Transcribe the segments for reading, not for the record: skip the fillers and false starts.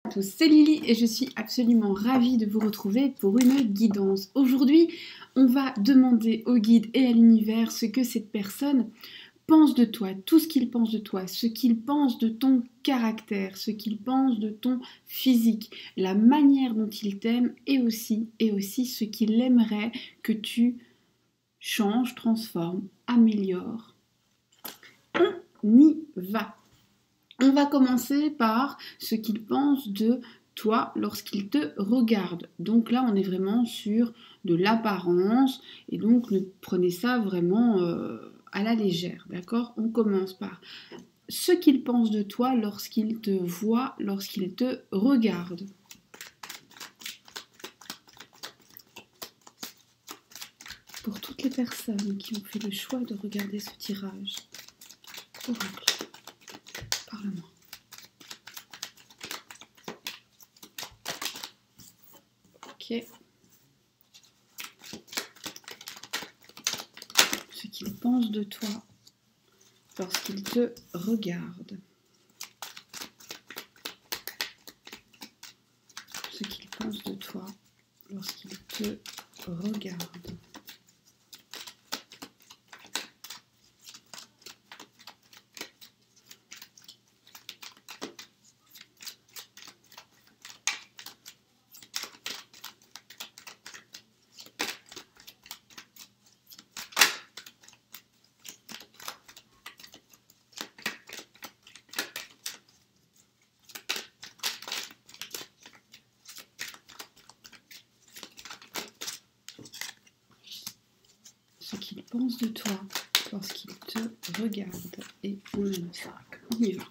Tous, c'est Lily et je suis absolument ravie de vous retrouver pour une guidance. Aujourd'hui, on va demander au guide et à l'univers ce que cette personne pense de toi, tout ce qu'il pense de toi, ce qu'il pense de ton caractère, ce qu'il pense de ton physique, la manière dont il t'aime et aussi ce qu'il aimerait que tu changes, transformes, améliores. On y va. On va commencer par ce qu'il pense de toi lorsqu'il te regarde. Donc là, on est vraiment sur de l'apparence et donc ne prenez ça vraiment à la légère, d'accord? On commence par ce qu'il pense de toi lorsqu'il te voit, lorsqu'il te regarde. Pour toutes les personnes qui ont fait le choix de regarder ce tirage, oracle. Parle-moi. Ok. Ce qu'il pense de toi lorsqu'il te regarde. Ce qu'il pense de toi lorsqu'il te regarde. Ce qu'il pense de toi lorsqu'il te regarde. Et on y va.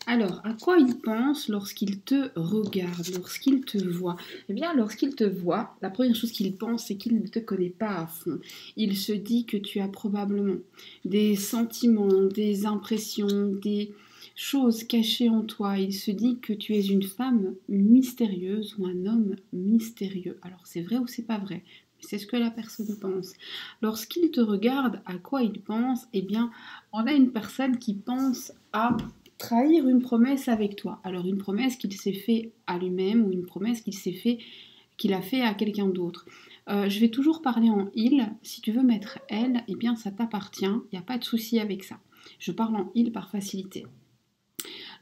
Alors, à quoi il pense lorsqu'il te regarde, lorsqu'il te voit? Eh bien, lorsqu'il te voit, la première chose qu'il pense, c'est qu'il ne te connaît pas à fond. Il se dit que tu as probablement des sentiments, des impressions, des choses cachées en toi. Il se dit que tu es une femme mystérieuse ou un homme mystérieux. Alors, c'est vrai ou c'est pas vrai? C'est ce que la personne pense. Lorsqu'il te regarde, à quoi il pense? Eh bien, on a une personne qui pense à trahir une promesse avec toi. Alors, une promesse qu'il s'est fait à lui-même ou une promesse qu'il a fait à quelqu'un d'autre. Je vais toujours parler en il. Si tu veux mettre elle, eh bien, ça t'appartient. Il n'y a pas de souci avec ça. Je parle en il par facilité.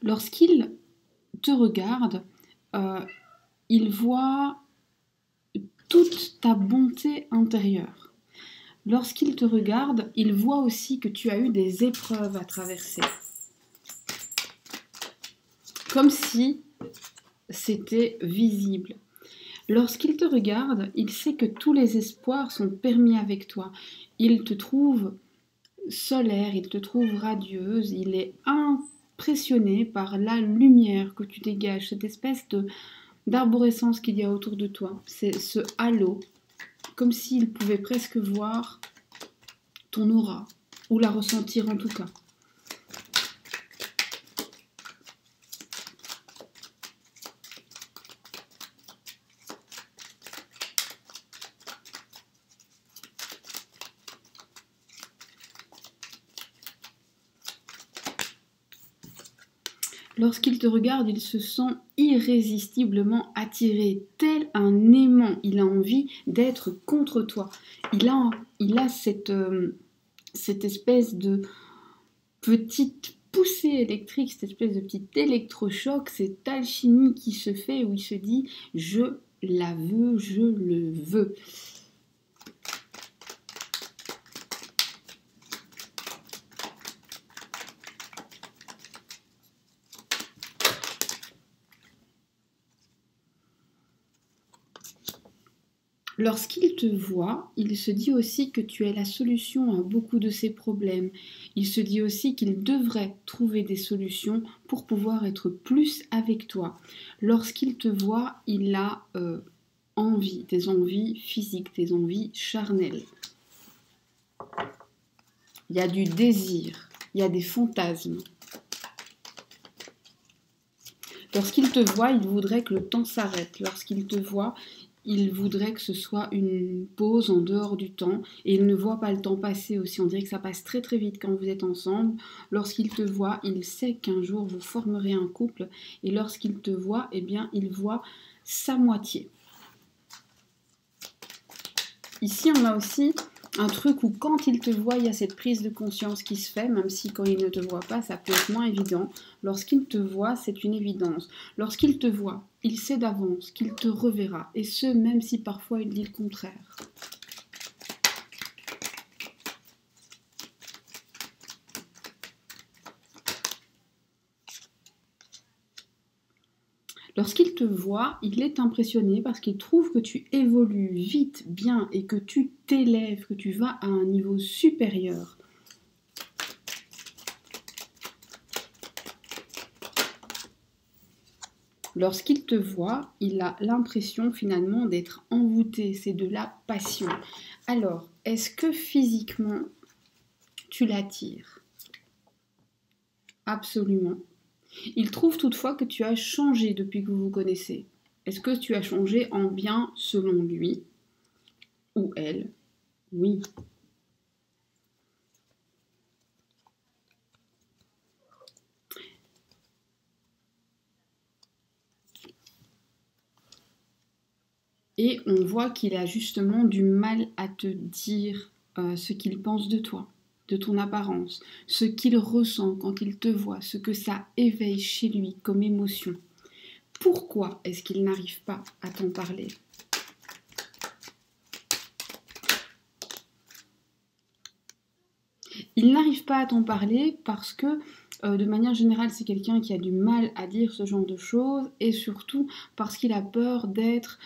Lorsqu'il te regarde, il voit toute ta bonté intérieure. Lorsqu'il te regarde, il voit aussi que tu as eu des épreuves à traverser. Comme si c'était visible. Lorsqu'il te regarde, il sait que tous les espoirs sont permis avec toi. Il te trouve solaire, il te trouve radieuse, il est impressionné par la lumière que tu dégages, cette espèce d'arborescence qu'il y a autour de toi. C'est ce halo, comme s'il pouvait presque voir ton aura, ou la ressentir en tout cas. Lorsqu'il te regarde, il se sent irrésistiblement attiré, tel un aimant. Il a envie d'être contre toi. Il a cette espèce de petite poussée électrique, cette espèce de petit électrochoc, cette alchimie qui se fait où il se dit « je la veux, je le veux ». Lorsqu'il te voit, il se dit aussi que tu es la solution à beaucoup de ses problèmes. Il se dit aussi qu'il devrait trouver des solutions pour pouvoir être plus avec toi. Lorsqu'il te voit, il a envie, des envies physiques, des envies charnelles. Il y a du désir, il y a des fantasmes. Lorsqu'il te voit, il voudrait que le temps s'arrête. Lorsqu'il te voit, il voudrait que ce soit une pause en dehors du temps et il ne voit pas le temps passer aussi. On dirait que ça passe très très vite quand vous êtes ensemble. Lorsqu'il te voit, il sait qu'un jour vous formerez un couple et lorsqu'il te voit, eh bien, il voit sa moitié. Ici, on a aussi un truc où quand il te voit, il y a cette prise de conscience qui se fait, même si quand il ne te voit pas, ça peut être moins évident. Lorsqu'il te voit, c'est une évidence. Lorsqu'il te voit, il sait d'avance qu'il te reverra, et ce, même si parfois il dit le contraire. Lorsqu'il te voit, il est impressionné parce qu'il trouve que tu évolues vite, bien et que tu t'élèves, que tu vas à un niveau supérieur. Lorsqu'il te voit, il a l'impression finalement d'être envoûté, c'est de la passion. Alors, est-ce que physiquement, tu l'attires? Absolument. Il trouve toutefois que tu as changé depuis que vous vous connaissez. Est-ce que tu as changé en bien selon lui ou elle? Oui. Et on voit qu'il a justement du mal à te dire ce qu'il pense de toi, de ton apparence, ce qu'il ressent quand il te voit, ce que ça éveille chez lui comme émotion. Pourquoi est-ce qu'il n'arrive pas à t'en parler? Il n'arrive pas à t'en parler parce que, de manière générale, c'est quelqu'un qui a du mal à dire ce genre de choses et surtout parce qu'il a peur d'être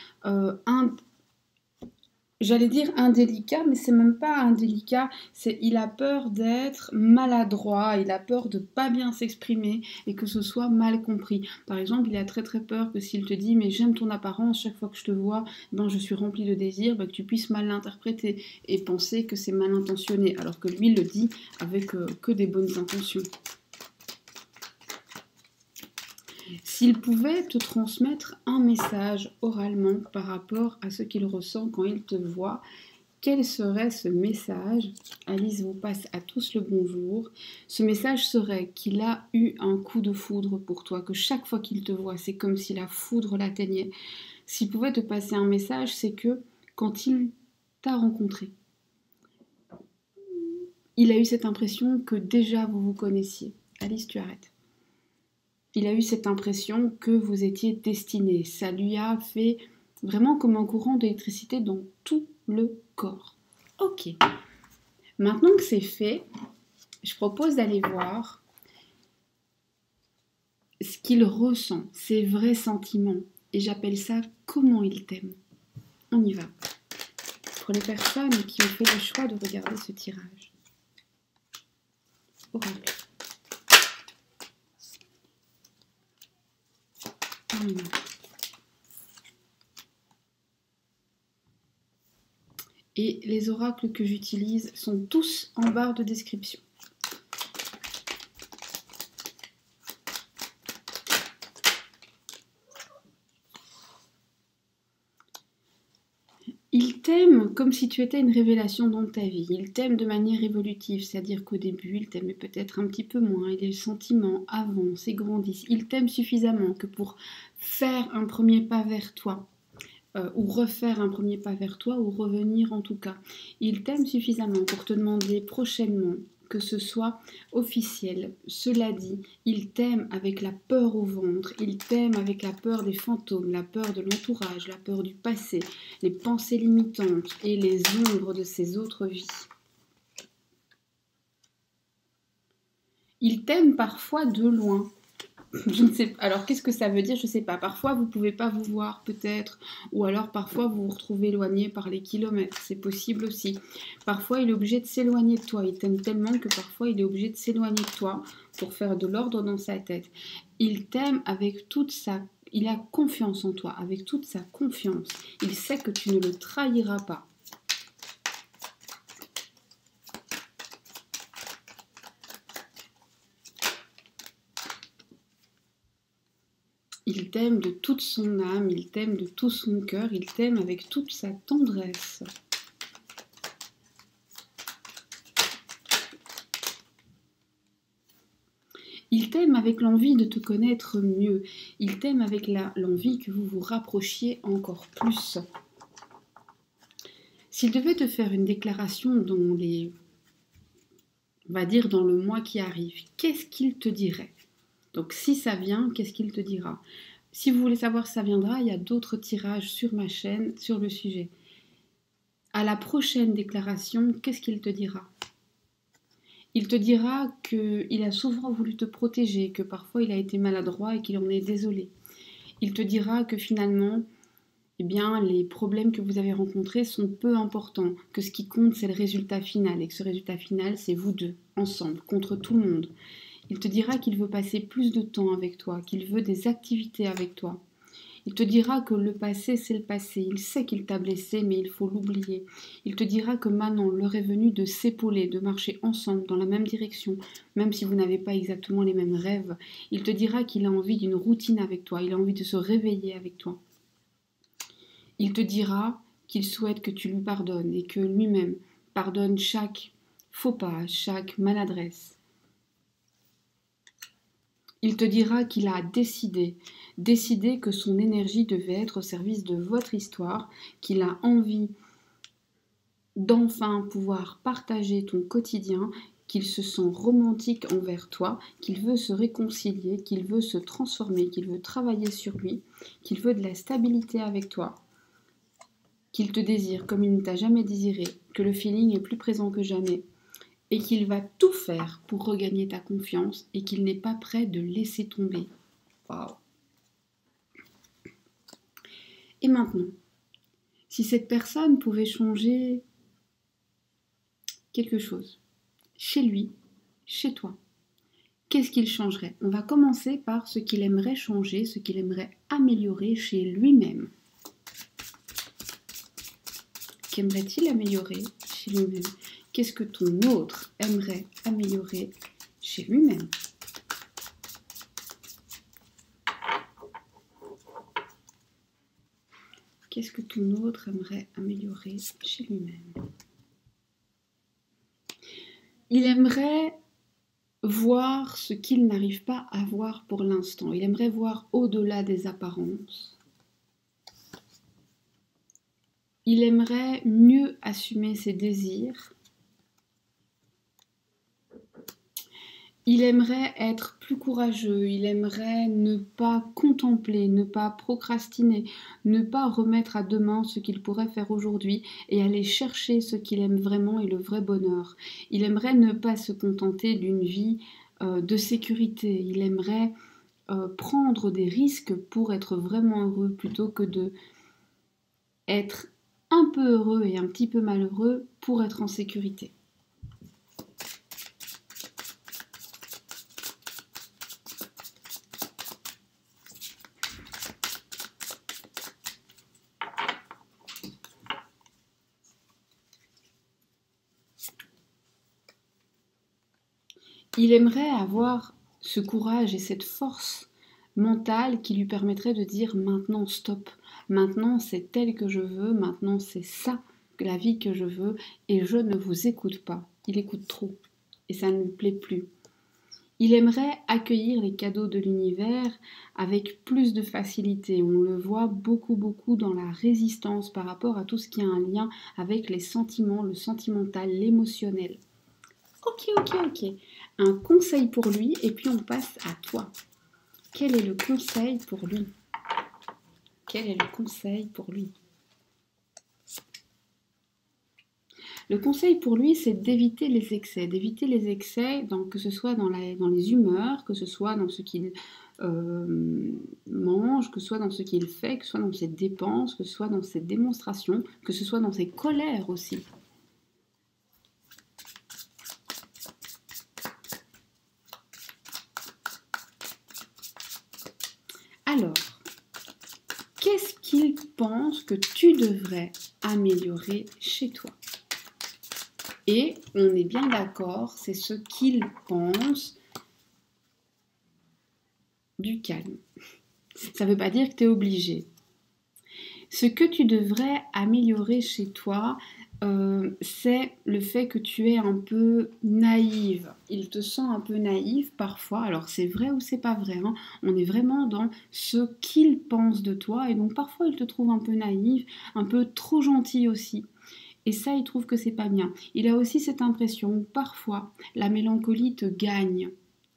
j'allais dire indélicat, mais c'est même pas indélicat, c'est il a peur d'être maladroit, il a peur de pas bien s'exprimer et que ce soit mal compris. Par exemple, il a très très peur que s'il te dit mais j'aime ton apparence, chaque fois que je te vois, ben je suis remplie de désir, ben, que tu puisses mal l'interpréter et penser que c'est mal intentionné, alors que lui le dit avec que des bonnes intentions. S'il pouvait te transmettre un message oralement par rapport à ce qu'il ressent quand il te voit, quel serait ce message? Alice vous passe à tous le bonjour. Ce message serait qu'il a eu un coup de foudre pour toi, que chaque fois qu'il te voit, c'est comme si la foudre l'atteignait. S'il pouvait te passer un message, c'est que quand il t'a rencontré, il a eu cette impression que déjà vous vous connaissiez. Alice, tu arrêtes. Il a eu cette impression que vous étiez destinés. Ça lui a fait vraiment comme un courant d'électricité dans tout le corps. Ok. Maintenant que c'est fait, je propose d'aller voir ce qu'il ressent, ses vrais sentiments. Et j'appelle ça comment il t'aime. On y va. Pour les personnes qui ont fait le choix de regarder ce tirage. Oracle. Et les oracles que j'utilise sont tous en barre de description. Il t'aime comme si tu étais une révélation dans ta vie. Il t'aime de manière évolutive, c'est-à-dire qu'au début, il t'aimait peut-être un petit peu moins, et les sentiments avancent et grandissent. Il t'aime suffisamment que pour faire un premier pas vers toi, ou refaire un premier pas vers toi, ou revenir en tout cas. Il t'aime suffisamment pour te demander prochainement que ce soit officiel. Cela dit, il t'aime avec la peur au ventre, il t'aime avec la peur des fantômes, la peur de l'entourage, la peur du passé, les pensées limitantes et les ombres de ses autres vies. Il t'aime parfois de loin. Je ne sais pas. Alors, qu'est-ce que ça veut dire? Je ne sais pas. Parfois, vous ne pouvez pas vous voir, peut-être. Ou alors, parfois, vous vous retrouvez éloigné par les kilomètres. C'est possible aussi. Parfois, il est obligé de s'éloigner de toi. Il t'aime tellement que parfois, il est obligé de s'éloigner de toi pour faire de l'ordre dans sa tête. Il t'aime avec toute sa... Il a confiance en toi, avec toute sa confiance. Il sait que tu ne le trahiras pas. Il Il t'aime de toute son âme, il t'aime de tout son cœur, il t'aime avec toute sa tendresse. Il t'aime avec l'envie de te connaître mieux. Il t'aime avec l'envie que vous vous rapprochiez encore plus. S'il devait te faire une déclaration dans les... on va dire dans le mois qui arrive, qu'est-ce qu'il te dirait? Donc si ça vient, qu'est-ce qu'il te dira? Si vous voulez savoir si ça viendra, il y a d'autres tirages sur ma chaîne sur le sujet. À la prochaine déclaration, qu'est-ce qu'il te dira? Il te dira qu'il a souvent voulu te protéger, que parfois il a été maladroit et qu'il en est désolé. Il te dira que finalement, eh bien, les problèmes que vous avez rencontrés sont peu importants, que ce qui compte, c'est le résultat final, et que ce résultat final, c'est vous deux, ensemble, contre tout le monde. Il te dira qu'il veut passer plus de temps avec toi, qu'il veut des activités avec toi. Il te dira que le passé, c'est le passé. Il sait qu'il t'a blessé, mais il faut l'oublier. Il te dira que maintenant, l'heure est venue de s'épauler, de marcher ensemble dans la même direction, même si vous n'avez pas exactement les mêmes rêves. Il te dira qu'il a envie d'une routine avec toi, il a envie de se réveiller avec toi. Il te dira qu'il souhaite que tu lui pardonnes et que lui-même pardonne chaque faux pas, chaque maladresse. Il te dira qu'il a décidé que son énergie devait être au service de votre histoire, qu'il a envie d'enfin pouvoir partager ton quotidien, qu'il se sent romantique envers toi, qu'il veut se réconcilier, qu'il veut se transformer, qu'il veut travailler sur lui, qu'il veut de la stabilité avec toi, qu'il te désire comme il ne t'a jamais désiré, que le feeling est plus présent que jamais, et qu'il va tout faire pour regagner ta confiance et qu'il n'est pas prêt de laisser tomber. Waouh! Et maintenant, si cette personne pouvait changer quelque chose, chez lui, chez toi, qu'est-ce qu'il changerait? On va commencer par ce qu'il aimerait changer, ce qu'il aimerait améliorer chez lui-même. Qu'aimerait-il améliorer chez lui-même? Qu'est-ce que ton autre aimerait améliorer chez lui-même? Qu'est-ce que ton autre aimerait améliorer chez lui-même? Il aimerait voir ce qu'il n'arrive pas à voir pour l'instant. Il aimerait voir au-delà des apparences. Il aimerait mieux assumer ses désirs. Il aimerait être plus courageux, il aimerait ne pas contempler, ne pas procrastiner, ne pas remettre à demain ce qu'il pourrait faire aujourd'hui et aller chercher ce qu'il aime vraiment et le vrai bonheur. Il aimerait ne pas se contenter d'une vie de sécurité, il aimerait prendre des risques pour être vraiment heureux plutôt que de être un peu heureux et un petit peu malheureux pour être en sécurité. Il aimerait avoir ce courage et cette force mentale qui lui permettrait de dire maintenant stop, maintenant c'est tel que je veux, maintenant c'est ça la vie que je veux et je ne vous écoute pas. Il écoute trop et ça ne lui plaît plus. Il aimerait accueillir les cadeaux de l'univers avec plus de facilité. On le voit beaucoup dans la résistance par rapport à tout ce qui a un lien avec les sentiments, le sentimental, l'émotionnel. Ok. Un conseil pour lui et puis on passe à toi. Quel est le conseil pour lui? Quel est le conseil pour lui? Le conseil pour lui, c'est d'éviter les excès. Que ce soit dans les humeurs, que ce soit dans ce qu'il mange, que ce soit dans ce qu'il fait, que ce soit dans ses dépenses, que ce soit dans ses démonstrations, que ce soit dans ses colères aussi. Alors, qu'est-ce qu'il pense que tu devrais améliorer chez toi? Et on est bien d'accord, c'est ce qu'il pense du calme. Ça ne veut pas dire que tu es obligé. Ce que tu devrais améliorer chez toi, c'est le fait que tu es un peu naïve. Il te sent un peu naïve parfois. Alors c'est vrai ou c'est pas vrai, hein. On est vraiment dans ce qu'il pense de toi. Et donc parfois il te trouve un peu naïve, un peu trop gentille aussi. Et ça, il trouve que c'est pas bien. Il a aussi cette impression où parfois la mélancolie te gagne.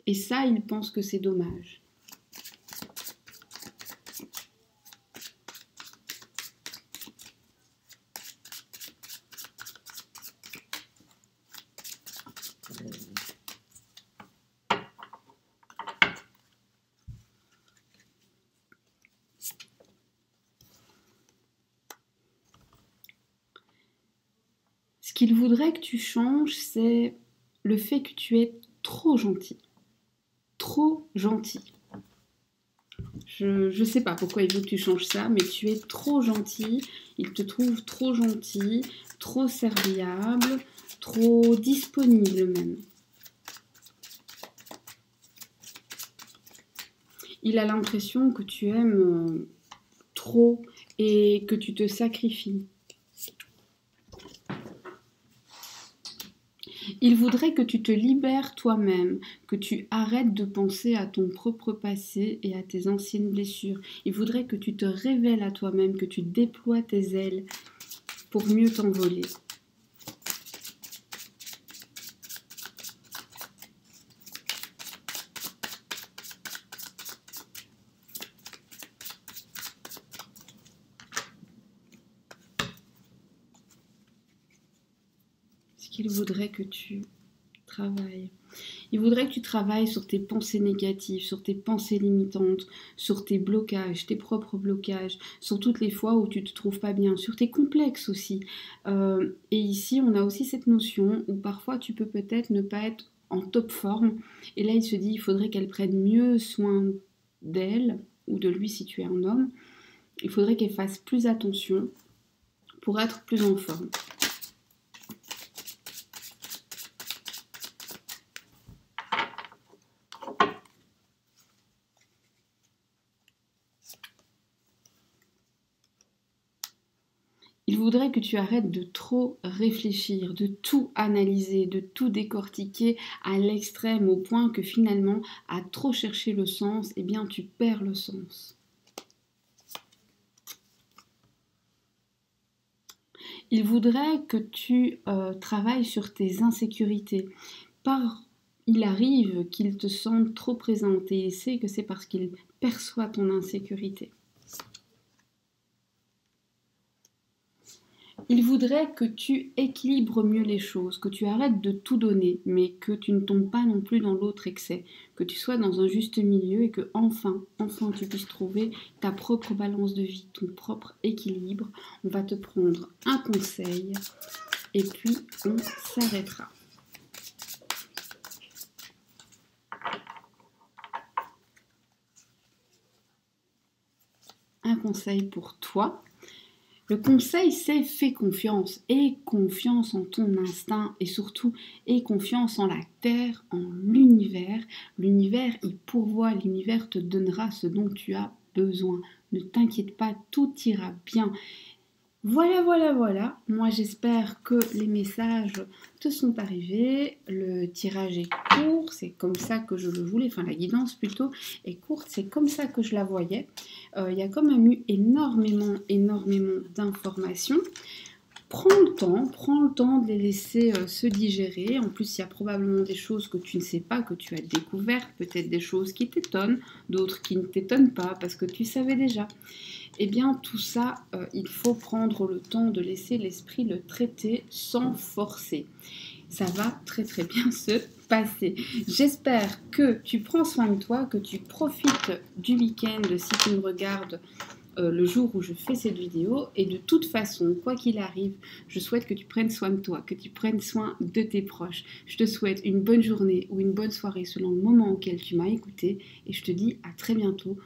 Et ça, il pense que c'est dommage. Ce qu'il voudrait que tu changes, c'est le fait que tu es trop gentil. Trop gentil. Je sais pas pourquoi il veut que tu changes ça, mais tu es trop gentil. Il te trouve trop gentil, trop serviable, trop disponible même. Il a l'impression que tu aimes trop et que tu te sacrifies. Il voudrait que tu te libères toi-même, que tu arrêtes de penser à ton propre passé et à tes anciennes blessures. Il voudrait que tu te révèles à toi-même, que tu déploies tes ailes pour mieux t'envoler. Qu'il voudrait que tu travailles. Il voudrait que tu travailles sur tes pensées négatives, sur tes pensées limitantes, sur tes blocages, tes propres blocages, sur toutes les fois où tu te trouves pas bien, sur tes complexes aussi. Et ici, on a aussi cette notion où parfois tu peux peut-être ne pas être en top forme. Et là, il se dit, il faudrait qu'elle prenne mieux soin d'elle, ou de lui si tu es un homme. Il faudrait qu'elle fasse plus attention pour être plus en forme. Il voudrait que tu arrêtes de trop réfléchir, de tout analyser, de tout décortiquer à l'extrême au point que finalement, à trop chercher le sens, eh bien tu perds le sens. Il voudrait que tu travailles sur tes insécurités. Il arrive qu'il te sente trop présente et il sait que c'est parce qu'il perçoit ton insécurité. Il voudrait que tu équilibres mieux les choses, que tu arrêtes de tout donner, mais que tu ne tombes pas non plus dans l'autre excès, que tu sois dans un juste milieu et que enfin tu puisses trouver ta propre balance de vie, ton propre équilibre. On va te prendre un conseil et puis on s'arrêtera. Un conseil pour toi. Le conseil, c'est fais confiance. Aie confiance en ton instinct et surtout, aie confiance en la terre, en l'univers. L'univers, il pourvoit, l'univers te donnera ce dont tu as besoin. Ne t'inquiète pas, tout ira bien. Voilà. Moi, j'espère que les messages te sont arrivés. Le tirage est court, c'est comme ça que je le voulais. Enfin, la guidance plutôt est courte, c'est comme ça que je la voyais. Il y a quand même eu énormément d'informations. Prends le temps de les laisser se digérer. En plus, il y a probablement des choses que tu ne sais pas, que tu as découvertes, peut-être des choses qui t'étonnent, d'autres qui ne t'étonnent pas parce que tu savais déjà. Eh bien, tout ça, il faut prendre le temps de laisser l'esprit le traiter sans forcer. Ça va très bien se passer. J'espère que tu prends soin de toi, que tu profites du week-end si tu me regardes le jour où je fais cette vidéo. Et de toute façon, quoi qu'il arrive, je souhaite que tu prennes soin de toi, que tu prennes soin de tes proches. Je te souhaite une bonne journée ou une bonne soirée selon le moment auquel tu m'as écouté. Et je te dis à très bientôt